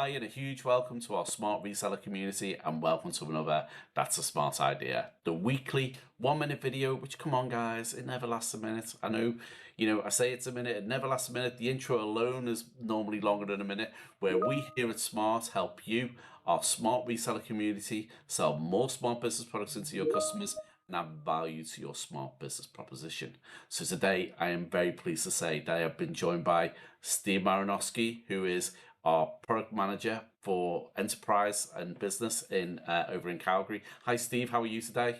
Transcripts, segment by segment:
Hi, and a huge welcome to our smart reseller community, and welcome to another That's a Smart Idea, the weekly 1 minute video. Which, come on, guys, it never lasts a minute. I know, I say it's a minute, it never lasts a minute. The intro alone is normally longer than a minute, where we here at Smart help you, our smart reseller community, sell more smart business products into your customers and add value to your smart business proposition. So today, I am very pleased to say that I have been joined by Steven Marinoske, who is our product manager for enterprise and business in over in Calgary. Hi, Steve. How are you today?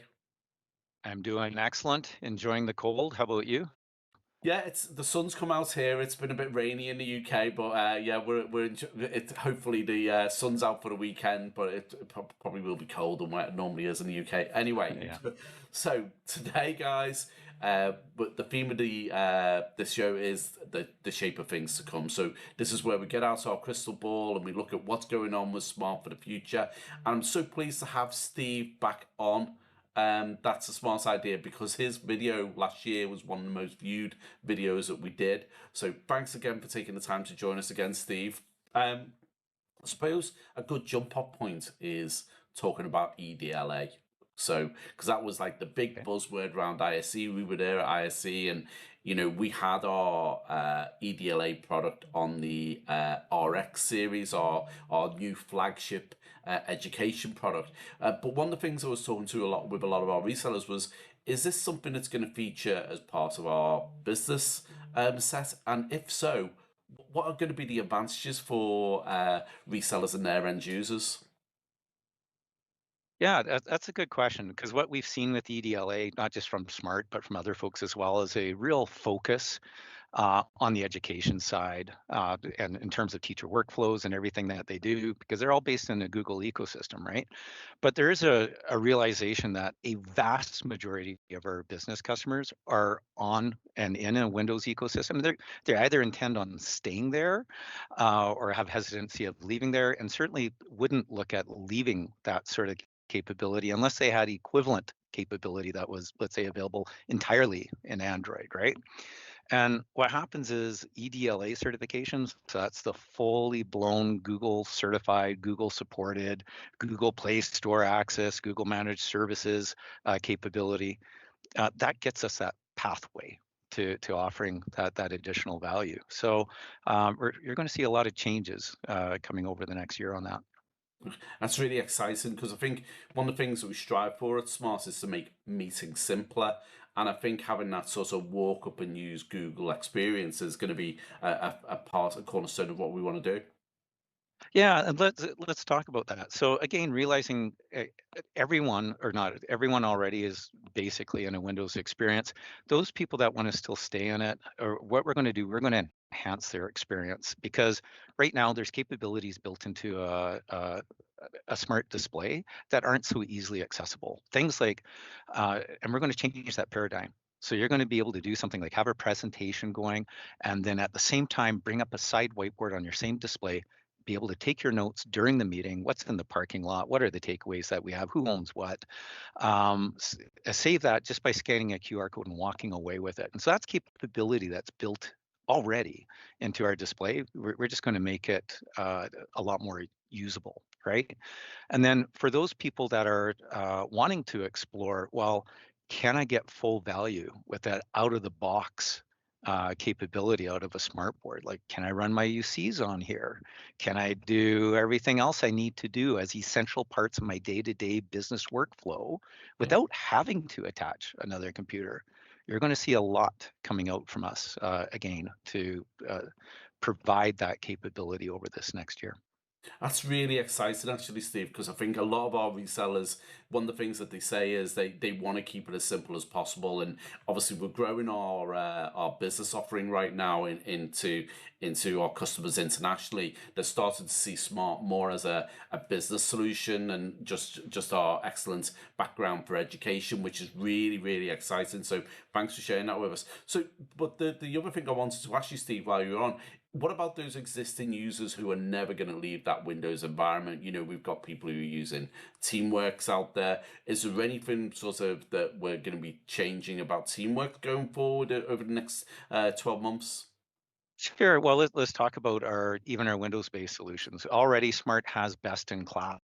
I'm doing excellent, enjoying the cold. How about you? Yeah, it's the sun's come out here. It's been a bit rainy in the UK, but yeah, it. Hopefully, the sun's out for the weekend, but probably will be cold and wet it normally is in the UK. Anyway, Yeah. so today, guys, but the theme of the show is the shape of things to come. So this is where we get out our crystal ball and we look at what's going on with Smart for the future. And I'm so pleased to have Steve back on. That's a smart idea because his video last year was one of the most viewed videos that we did. So thanks again for taking the time to join us again, Steve. I suppose a good jump off point is talking about EDLA. So, because that was like the big Okay. buzzword around ISE, we were there at ISE, and we had our EDLA product on the RX series, our new flagship education product. But one of the things I was talking to a lot with a lot of our resellers was, is this something that's going to feature as part of our business set? And if so, what are going to be the advantages for resellers and their end users? Yeah, that's a good question because what we've seen with EDLA, not just from Smart, but from other folks as well, is a real focus on the education side and in terms of teacher workflows and everything that they do, because they're all based in the Google ecosystem, right? But there is a realization that a vast majority of our business customers are on and in a Windows ecosystem. They either intend on staying there or have hesitancy of leaving there, and certainly wouldn't look at leaving that sort of capability unless they had equivalent capability that was, let's say, available entirely in Android, right? And what happens is EDLA certifications, so that's the fully blown Google certified, Google supported, Google Play Store access, Google managed services capability. That gets us that pathway to offering that additional value. So you're going to see a lot of changes coming over the next year on that. That's really exciting because I think one of the things that we strive for at Smart is to make meetings simpler. And I think having that sort of walk up and use Google experience is going to be a cornerstone of what we want to do. Yeah, and let's talk about that. So again, realizing everyone or not everyone already is basically in a Windows experience. Those people that want to still stay in it, or what we're going to do, we're going to enhance their experience because right now there's capabilities built into a smart display that aren't so easily accessible. Things like, and we're going to change that paradigm. So you're going to be able to do something like have a presentation going, and then at the same time bring up a side whiteboard on your same display, be able to take your notes during the meeting. What's in the parking lot? What are the takeaways that we have? Who owns what? Save that just by scanning a QR code and walking away with it. And so that's capability that's built already into our display. We're just going to make it a lot more usable, right? And then for those people that are wanting to explore, well, can I get full value with that out of the box capability out of a smart board? Like, can I run my UCs on here? Can I do everything else I need to do as essential parts of my day-to-day business workflow Yeah. without having to attach another computer? You're going to see a lot coming out from us again to provide that capability over this next year. That's really exciting, actually, Steve, because I think a lot of our resellers, one of the things that they say is they want to keep it as simple as possible. And obviously, we're growing our business offering right now into our customers internationally. They're starting to see Smart more as a business solution and just our excellent background for education, which is really, really exciting. So thanks for sharing that with us. So, but the other thing I wanted to ask you, Steve, while you're on, what about those existing users who are never going to leave that Windows environment? We've got people who are using Teamworks out there. Is there anything sort of that we're going to be changing about Teamwork going forward over the next 12 months? Sure. Well, let's talk about our Windows-based solutions. Already, Smart has best in class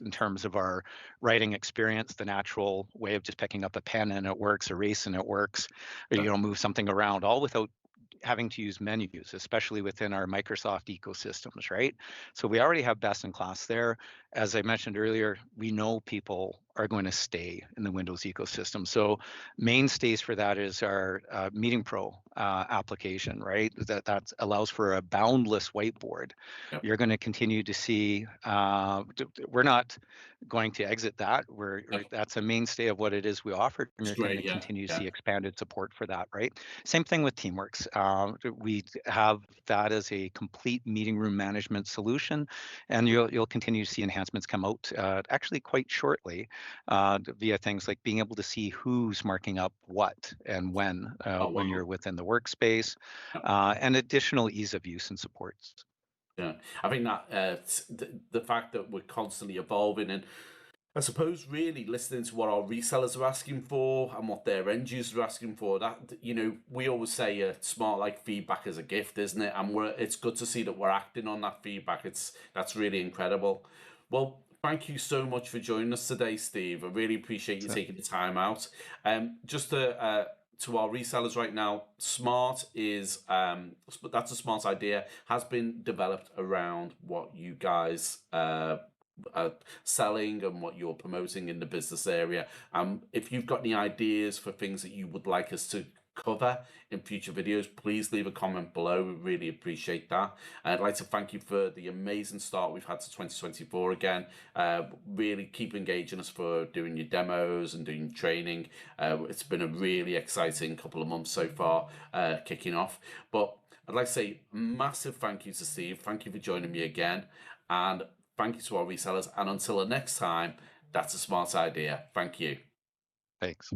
in terms of our writing experience, the natural way of just picking up a pen and it works, erase and it works, or, Yeah. move something around, all without having to use menus, especially within our Microsoft ecosystems, right? So we already have best in class there. As I mentioned earlier, we know people are going to stay in the Windows ecosystem. So mainstays for that is our Meeting Pro application, right? That allows for a boundless whiteboard. Yep. You're going to continue to see. We're not going to exit that. Yep. That's a mainstay of what it is we offer, and It's you're going to great. Yeah. continue to Yeah. see expanded support for that, right? Same thing with Teamworks. We have that as a complete meeting room management solution, and you'll continue to see enhancements come out actually quite shortly via things like being able to see who's marking up what and Oh when wow. you're within the workspace, Yep. and additional ease of use and supports. Yeah. I think that the fact that we're constantly evolving, and I suppose really listening to what our resellers are asking for and what their end users are asking for. That, we always say smart like feedback is a gift, isn't it? And it's good to see that we're acting on that feedback. That's really incredible. Well, thank you so much for joining us today, Steve. I really appreciate you So taking the time out. Just to our resellers right now, Smart is that's a smart idea, has been developed around what you guys uh, selling and what you're promoting in the business area. If you've got any ideas for things that you would like us to cover in future videos, please leave a comment below. We really appreciate that. I'd like to thank you for the amazing start we've had to 2024 again. Really keep engaging us for doing your demos and doing training. It's been a really exciting couple of months so far, kicking off. But I'd like to say massive thank you to Steve. Thank you for joining me again. And thank you to our resellers. And until the next time, that's a smart idea. Thank you. thanks.